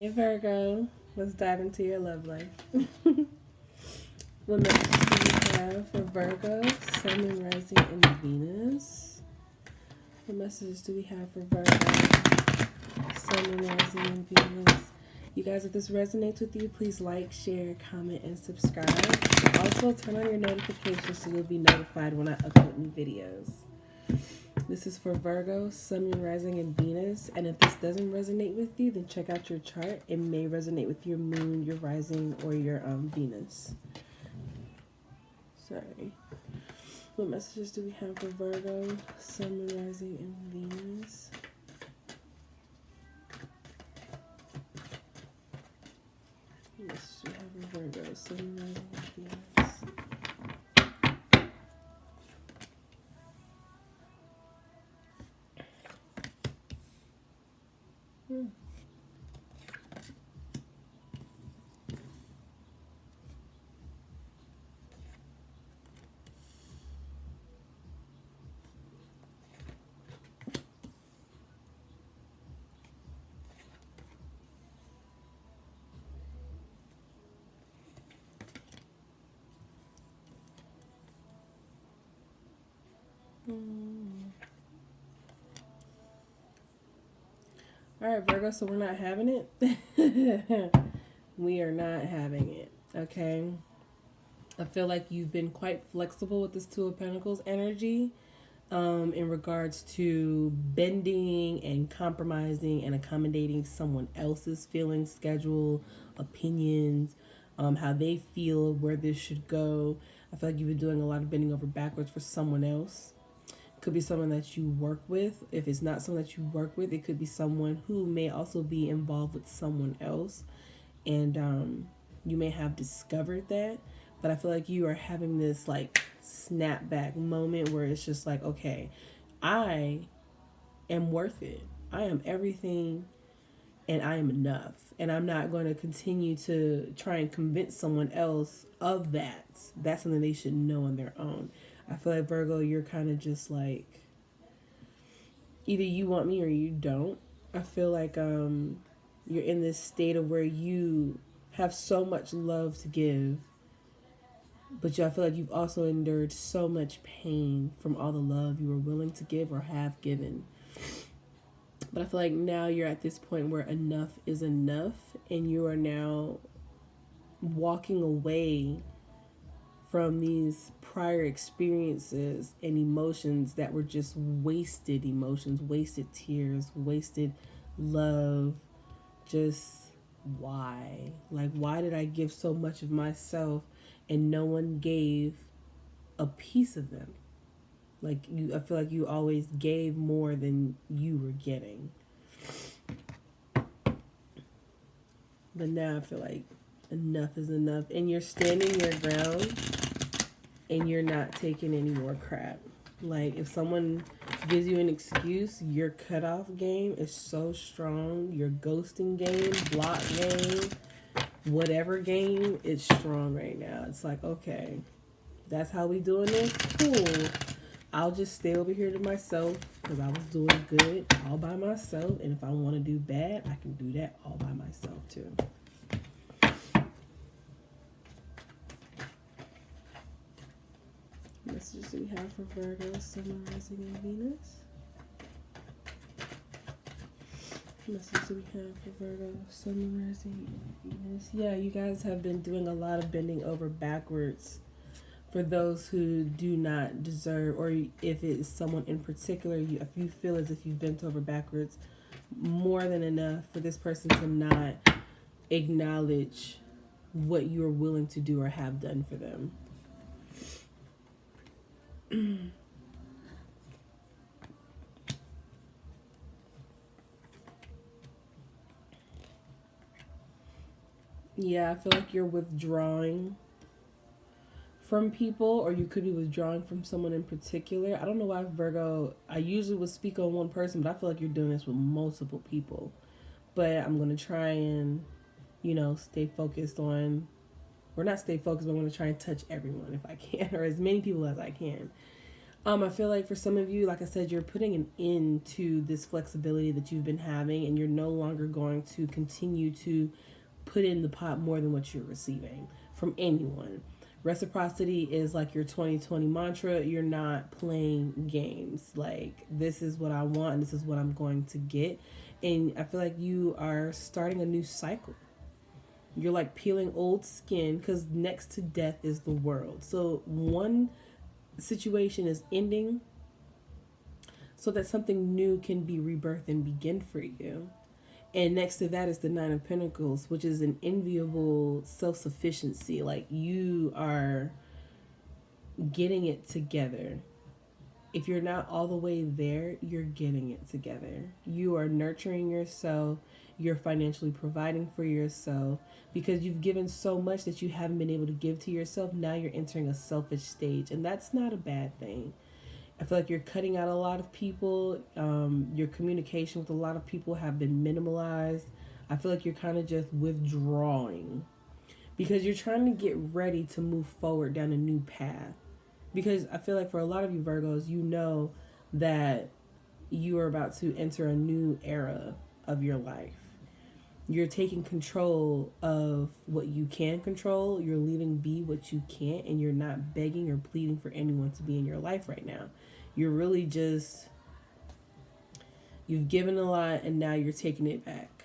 Virgo, let's dive into your love life. What message do you have for Virgo, Sun, and Rising, and Venus? What messages do we have for Virgo, Sun, and Rising, and Venus? You guys, if this resonates with you, please like, share, comment, and subscribe. Also, turn on your notifications so you'll be notified when I upload new videos. This is for Virgo, Sun, Moon, Rising, and Venus. And if this doesn't resonate with you, then check out your chart. It may resonate with your Moon, your Rising, or your Venus. Sorry. What messages do we have for Virgo, Sun, Moon, Rising, and Venus? What messages do we have for Virgo, Sun, Moon, Rising, and Venus? All right, Virgo, so we're not having it. We are not having it, okay? I feel like you've been quite flexible with this Two of Pentacles energy in regards to bending and compromising and accommodating someone else's feelings, schedule, opinions, how they feel, where this should go. I feel like you've been doing a lot of bending over backwards for someone else. Could be someone that you work with. If it's not someone that you work with, it could be someone who may also be involved with someone else. And you may have discovered that. But I feel like you are having this like snapback moment where it's just like, okay, I am worth it. I am everything and I am enough. And I'm not going to continue to try and convince someone else of that. That's something they should know on their own. I feel like, Virgo, you're kind of just like, either you want me or you don't. I feel like you're in this state of where you have so much love to give, but I feel like you've also endured so much pain from all the love you were willing to give or have given. But I feel like now you're at this point where enough is enough, and you are now walking away from these prior experiences and emotions that were just wasted emotions, wasted tears, wasted love. Just why? Like, why did I give so much of myself and no one gave a piece of them? Like, I feel like you always gave more than you were getting. But now I feel like enough is enough, and you're standing your ground and you're not taking any more crap. Like, if someone gives you an excuse, your cutoff game is so strong. Your ghosting game, block game, whatever game, it's strong right now. It's like, okay, that's how we doing this? Cool. I'll just stay over here to myself because I was doing good all by myself. And if I want to do bad, I can do that all by myself too. What messages do we have for Virgo, Sun, Rising, and Venus? What messages do we have for Virgo, Sun, Rising, and Venus? Yeah, you guys have been doing a lot of bending over backwards for those who do not deserve, or if it's someone in particular, if you feel as if you've bent over backwards more than enough for this person to not acknowledge what you are willing to do or have done for them. Yeah, I feel like you're withdrawing from people, or you could be withdrawing from someone in particular. I don't know why, Virgo, I usually would speak on one person, but I feel like you're doing this with multiple people. But I'm going to try and, stay focused on, or not stay focused, but I'm going to try and touch everyone if I can, or as many people as I can. I feel like for some of you, like I said, you're putting an end to this flexibility that you've been having, and you're no longer going to continue to put in the pot more than what you're receiving from anyone. Reciprocity is like your 2020 mantra. You're not playing games. Like, this is what I want, and this is what I'm going to get. And I feel like you are starting a new cycle. You're like peeling old skin, because next to death is the world. So one situation is ending so that something new can be rebirthed and begin for you. And next to that is the Nine of Pentacles, which is an enviable self-sufficiency. Like, you are getting it together. If you're not all the way there, you're getting it together. You are nurturing yourself. You're financially providing for yourself because you've given so much that you haven't been able to give to yourself. Now you're entering a selfish stage, and that's not a bad thing. I feel like you're cutting out a lot of people. Your communication with a lot of people have been minimalized. I feel like you're kind of just withdrawing because you're trying to get ready to move forward down a new path. Because I feel like for a lot of you Virgos, you know that you are about to enter a new era of your life. You're taking control of what you can control. You're leaving be what you can't, and you're not begging or pleading for anyone to be in your life right now. You're really just, you've given a lot and now you're taking it back.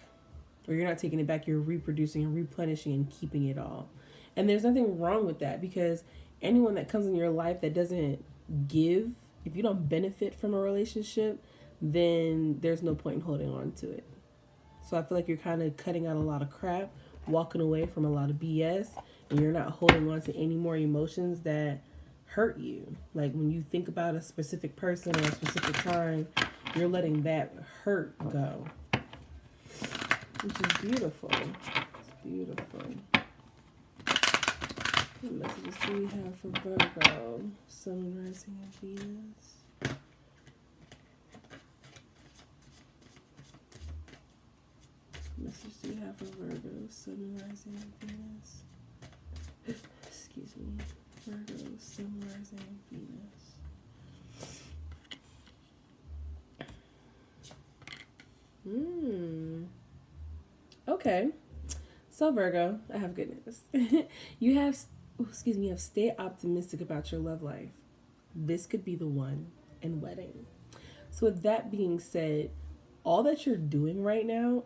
Or you're not taking it back, you're reproducing and replenishing and keeping it all. And there's nothing wrong with that, because anyone that comes in your life that doesn't give, if you don't benefit from a relationship, then there's no point in holding on to it. So I feel like you're kind of cutting out a lot of crap, walking away from a lot of BS, and you're not holding on to any more emotions that hurt you. Like, when you think about a specific person or a specific time, you're letting that hurt go, which is beautiful. It's beautiful. What messages do we have for Virgo? Sun, rising, and Venus. Message do you have for Virgo, Sun, rising, and Venus? Excuse me. Virgo, Sun, rising, and Venus. Okay. So Virgo, I have good news. You have stay optimistic about your love life. This could be the one in wedding. So with that being said, all that you're doing right now,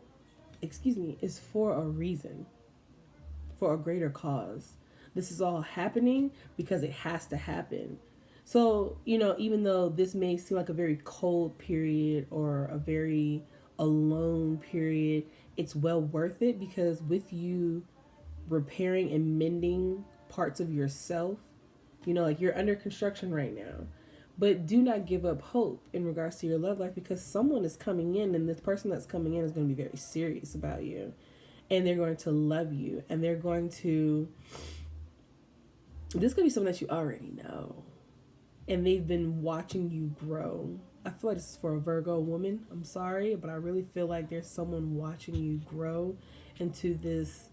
is for a reason, for a greater cause. This is all happening because it has to happen. So, even though this may seem like a very cold period or a very alone period, it's well worth it, because with you repairing and mending parts of yourself, like, you're under construction right now. But do not give up hope in regards to your love life, because someone is coming in, and this person that's coming in is going to be very serious about you. And they're going to love you. And they're going to... This could be someone that you already know. And they've been watching you grow. I feel like this is for a Virgo woman. I'm sorry, but I really feel like there's someone watching you grow into this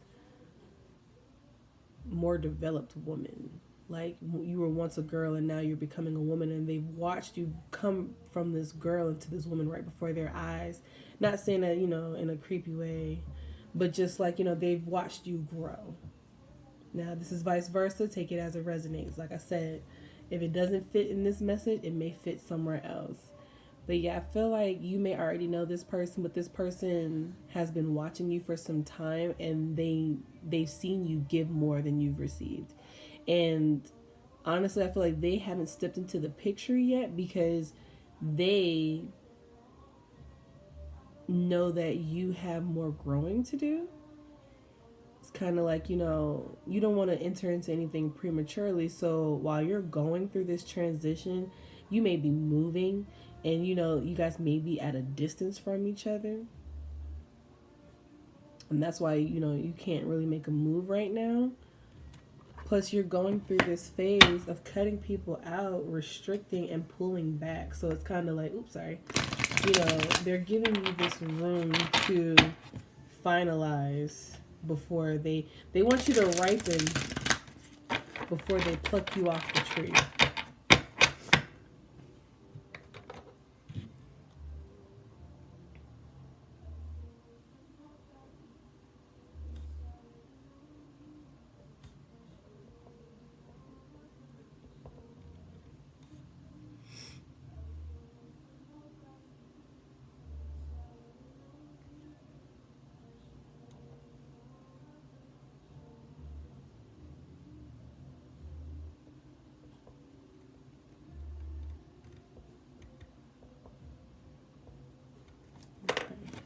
more developed woman. Like, you were once a girl and now you're becoming a woman, and they've watched you come from this girl into this woman right before their eyes. Not saying that, in a creepy way, but just like, they've watched you grow. Now, this is vice versa. Take it as it resonates. Like I said, if it doesn't fit in this message, it may fit somewhere else. But yeah, I feel like you may already know this person, but this person has been watching you for some time, and they've seen you give more than you've received. And honestly, I feel like they haven't stepped into the picture yet, because they know that you have more growing to do. It's kind of like, you don't want to enter into anything prematurely. So while you're going through this transition, you may be moving, and, you guys may be at a distance from each other. And that's why, you can't really make a move right now. Plus, you're going through this phase of cutting people out, restricting, and pulling back. So it's kind of like, they're giving you this room to finalize before they want you to ripen before they pluck you off the tree.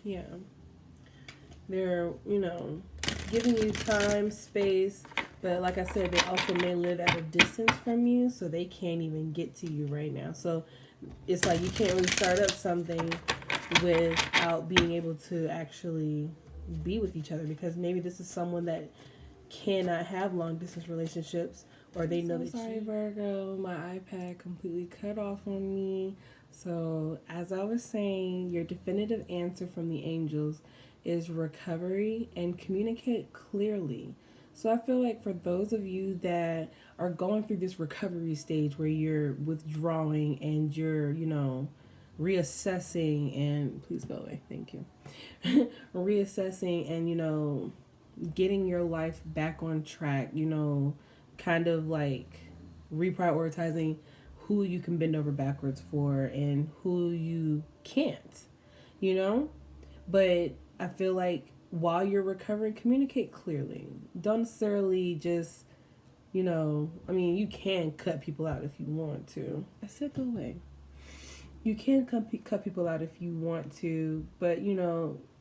Yeah. They're, giving you time, space, but like I said, they also may live at a distance from you, so they can't even get to you right now. So it's like you can't really start up something without being able to actually be with each other, because maybe this is someone that cannot have long distance relationships, or they know that sorry, Virgo, my iPad completely cut off on me. So as I was saying, your definitive answer from the angels is recovery and communicate clearly. So I feel like for those of you that are going through this recovery stage where you're withdrawing and you're, reassessing, and please go away, thank you. Reassessing and, getting your life back on track, kind of like reprioritizing who you can bend over backwards for and who you can't, you know? But I feel like while you're recovering, communicate clearly. Don't necessarily just, you can cut people out if you want to. I said go away. You can cut people out if you want to, but,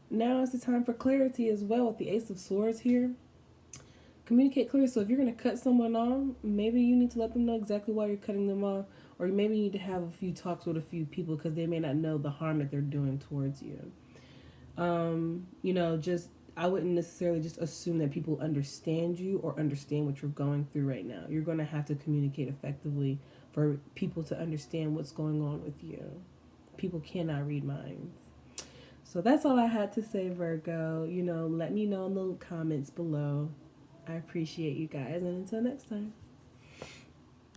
now is the time for clarity as well with the Ace of Swords here. Communicate clearly. So if you're going to cut someone off, maybe you need to let them know exactly why you're cutting them off, or maybe you need to have a few talks with a few people because they may not know the harm that they're doing towards you. Just I wouldn't necessarily just assume that people understand you or understand what you're going through right now. You're going to have to communicate effectively for people to understand what's going on with you. People cannot read minds. So that's all I had to say, Virgo. Let me know in the comments below. I appreciate you guys, and until next time.